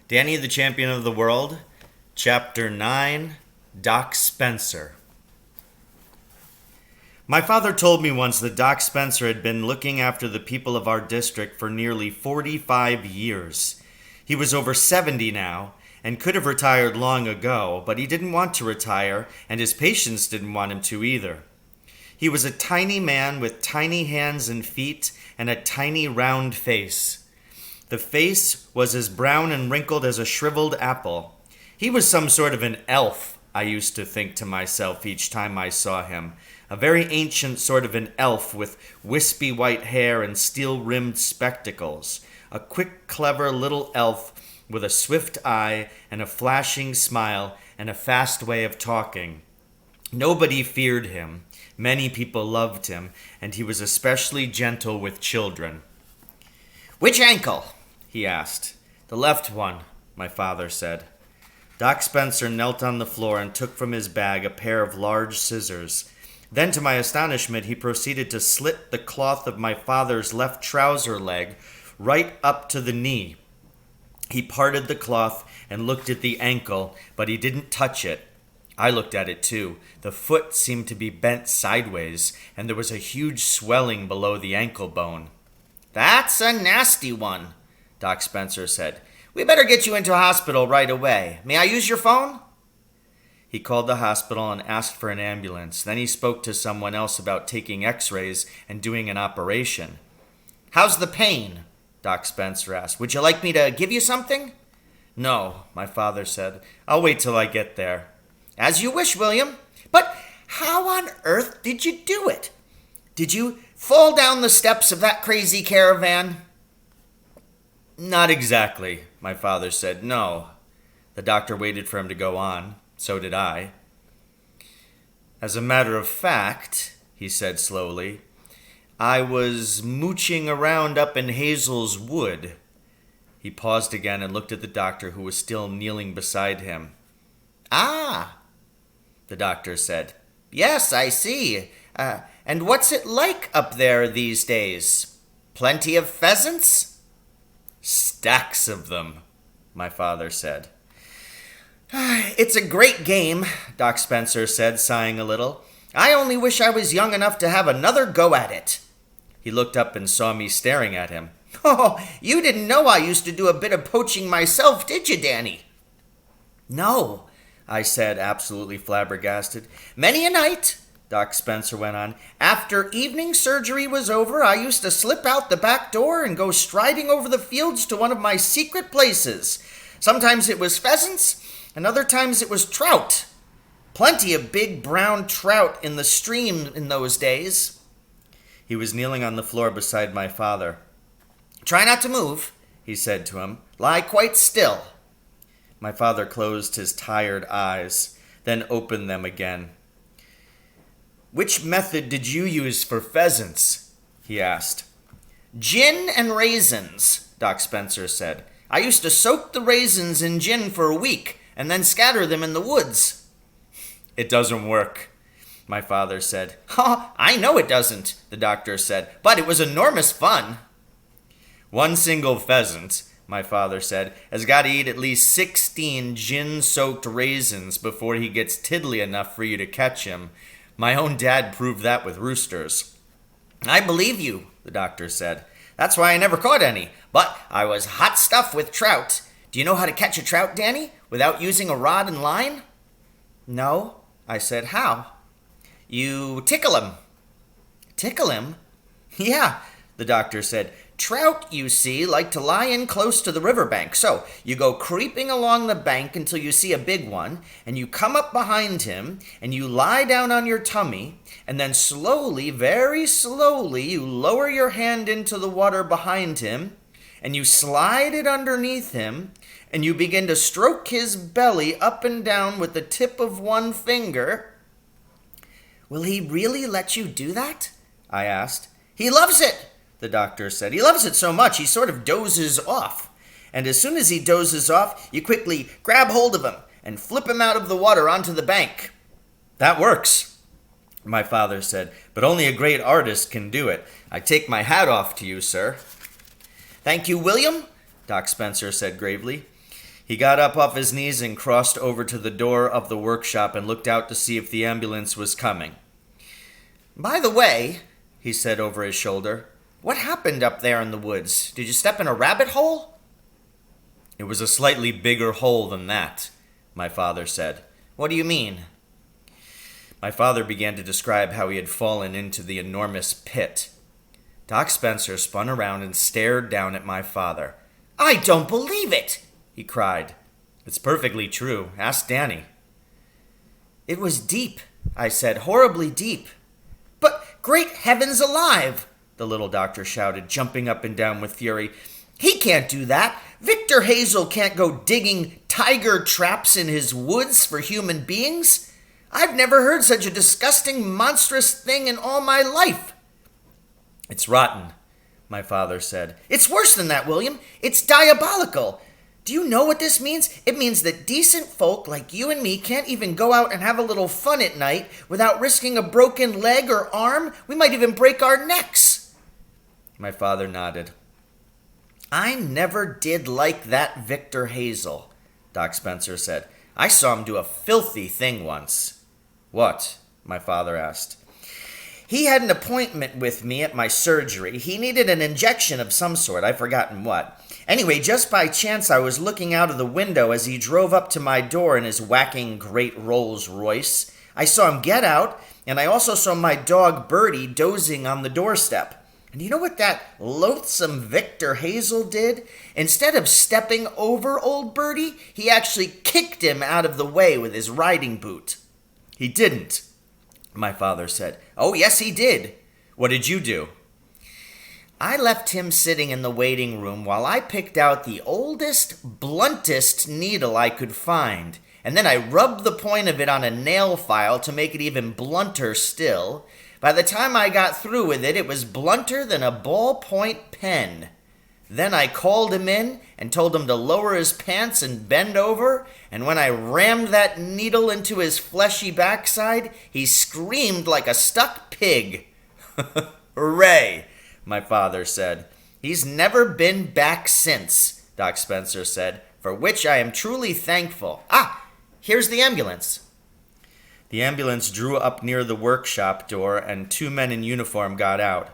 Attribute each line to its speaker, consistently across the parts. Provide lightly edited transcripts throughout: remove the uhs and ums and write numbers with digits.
Speaker 1: Danny the Champion of the World, Chapter 9, Doc Spencer. My father told me once that Doc Spencer had been looking after the people of our district for nearly 45 years. He was over 70 now, and could have retired long ago, but he didn't want to retire, and his patients didn't want him to either. He was a tiny man with tiny hands and feet and a tiny round face. The face was as brown and wrinkled as a shriveled apple. He was some sort of an elf, I used to think to myself each time I saw him. A very ancient sort of an elf with wispy white hair and steel-rimmed spectacles. A quick, clever little elf with a swift eye and a flashing smile and a fast way of talking. Nobody feared him. Many people loved him, and he was especially gentle with children. "Which ankle?" he asked. "The left one," my father said. Doc Spencer knelt on the floor and took from his bag a pair of large scissors. Then, to my astonishment, he proceeded to slit the cloth of my father's left trouser leg right up to the knee. He parted the cloth and looked at the ankle, but he didn't touch it. I looked at it too. The foot seemed to be bent sideways, and there was a huge swelling below the ankle bone. "That's a nasty one," Doc Spencer said. "We better get you into hospital right away. May I use your phone?" He called the hospital and asked for an ambulance. Then he spoke to someone else about taking x-rays and doing an operation. "How's the pain?" Doc Spencer asked. "Would you like me to give you something?" "No," my father said. "I'll wait till I get there." "As you wish, William. But how on earth did you do it? Did you fall down the steps of that crazy caravan?" "Not exactly," my father said. "No." The doctor waited for him to go on. So did I. "As a matter of fact," he said slowly, "I was mooching around up in Hazel's Wood." He paused again and looked at the doctor, who was still kneeling beside him. "Ah," the doctor said. "Yes, I see. And what's it like up there these days? Plenty of pheasants?" "Stacks of them," my father said. "It's a great game," Doc Spencer said, sighing a little. "I only wish I was young enough to have another go at it." He looked up and saw me staring at him. "Oh, you didn't know I used to do a bit of poaching myself, did you, Danny?" "No," I said, absolutely flabbergasted. "Many a night," Doc Spencer went on, "after evening surgery was over, I used to slip out the back door and go striding over the fields to one of my secret places. Sometimes it was pheasants, and other times it was trout. Plenty of big brown trout in the stream in those days." He was kneeling on the floor beside my father. "Try not to move," he said to him. "Lie quite still." My father closed his tired eyes, then opened them again. "Which method did you use for pheasants?" he asked. "Gin and raisins," Doc Spencer said. "I used to soak the raisins in gin for a week and then scatter them in the woods." "It doesn't work," my father said. "Oh, I know it doesn't," the doctor said, "but it was enormous fun." "One single pheasant," my father said, "has got to eat at least 16 gin-soaked raisins before he gets tiddly enough for you to catch him. My own dad proved that with roosters." "I believe you," the doctor said. "That's why I never caught any, but I was hot stuff with trout. Do you know how to catch a trout, Danny, without using a rod and line?" "No," I said. "How?" "You tickle him." "Tickle him?" "Yeah," the doctor said. "Trout, you see, like to lie in close to the riverbank. So you go creeping along the bank until you see a big one, and you come up behind him, and you lie down on your tummy, and then slowly, very slowly, you lower your hand into the water behind him, and you slide it underneath him, and you begin to stroke his belly up and down with the tip of one finger." "Will he really let you do that?" I asked. "He loves it," the doctor said. "He loves it so much he sort of dozes off. And as soon as he dozes off, you quickly grab hold of him and flip him out of the water onto the bank." "That works," my father said, "but only a great artist can do it. I take my hat off to you, sir." "Thank you, William," Doc Spencer said gravely. He got up off his knees and crossed over to the door of the workshop and looked out to see if the ambulance was coming. "By the way," he said over his shoulder, "what happened up there in the woods? Did you step in a rabbit hole?" "It was a slightly bigger hole than that," my father said. "What do you mean?" My father began to describe how he had fallen into the enormous pit. Doc Spencer spun around and stared down at my father. "I don't believe it!" he cried. "It's perfectly true. Ask Danny." "It was deep," I said, "horribly deep." "But great heavens alive!" the little doctor shouted, jumping up and down with fury. "He can't do that. Victor Hazel can't go digging tiger traps in his woods for human beings. I've never heard such a disgusting, monstrous thing in all my life." "It's rotten," my father said. "It's worse than that, William. It's diabolical. Do you know what this means? It means that decent folk like you and me can't even go out and have a little fun at night without risking a broken leg or arm. We might even break our necks." My father nodded. "I never did like that Victor Hazel," Doc Spencer said. "I saw him do a filthy thing once." "What?" my father asked. "He had an appointment with me at my surgery. He needed an injection of some sort. I've forgotten what. Anyway, just by chance, I was looking out of the window as he drove up to my door in his whacking great Rolls Royce. I saw him get out, and I also saw my dog Birdie dozing on the doorstep. And you know what that loathsome Victor Hazel did? Instead of stepping over old Birdie, he actually kicked him out of the way with his riding boot." "He didn't," my father said. "Oh, yes, he did." "What did you do?" "I left him sitting in the waiting room while I picked out the oldest, bluntest needle I could find, and then I rubbed the point of it on a nail file to make it even blunter still. By the time I got through with it, it was blunter than a ballpoint pen. Then I called him in and told him to lower his pants and bend over, and when I rammed that needle into his fleshy backside, he screamed like a stuck pig." "Hooray!" my father said. "He's never been back since," Doc Spencer said, "for which I am truly thankful. Ah, here's the ambulance." The ambulance drew up near the workshop door, and 2 men in uniform got out.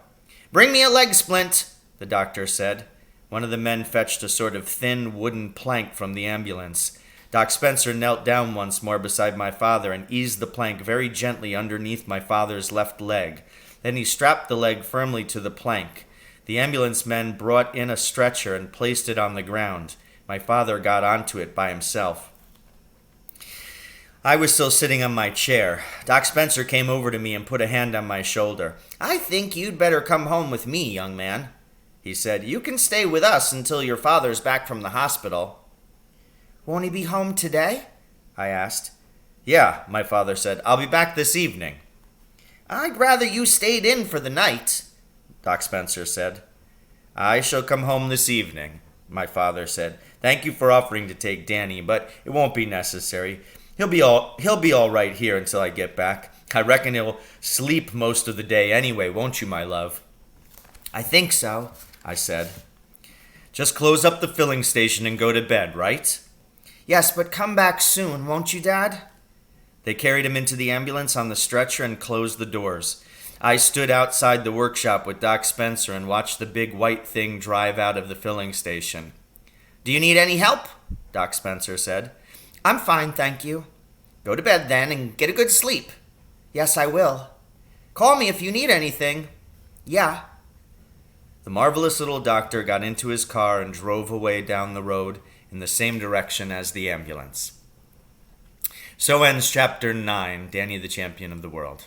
Speaker 1: "Bring me a leg splint," the doctor said. One of the men fetched a sort of thin wooden plank from the ambulance. Doc Spencer knelt down once more beside my father and eased the plank very gently underneath my father's left leg. Then he strapped the leg firmly to the plank. The ambulance men brought in a stretcher and placed it on the ground. My father got onto it by himself. I was still sitting on my chair. Doc Spencer came over to me and put a hand on my shoulder. "I think you'd better come home with me, young man," he said. "You can stay with us until your father's back from the hospital." "Won't he be home today?" I asked. "Yeah," my father said. "I'll be back this evening." "I'd rather you stayed in for the night," Doc Spencer said. "I shall come home this evening," my father said. "Thank you for offering to take Danny, but it won't be necessary. He'll be all right here until I get back. I reckon he'll sleep most of the day anyway, won't you, my love?" "I think so," I said. "Just close up the filling station and go to bed, right?" "Yes, but come back soon, won't you, Dad?" They carried him into the ambulance on the stretcher and closed the doors. I stood outside the workshop with Doc Spencer and watched the big white thing drive out of the filling station. "Do you need any help?" Doc Spencer said. "I'm fine, thank you." "Go to bed then and get a good sleep." "Yes, I will." "Call me if you need anything." "Yeah." The marvelous little doctor got into his car and drove away down the road in the same direction as the ambulance. So ends Chapter 9, Danny the Champion of the World.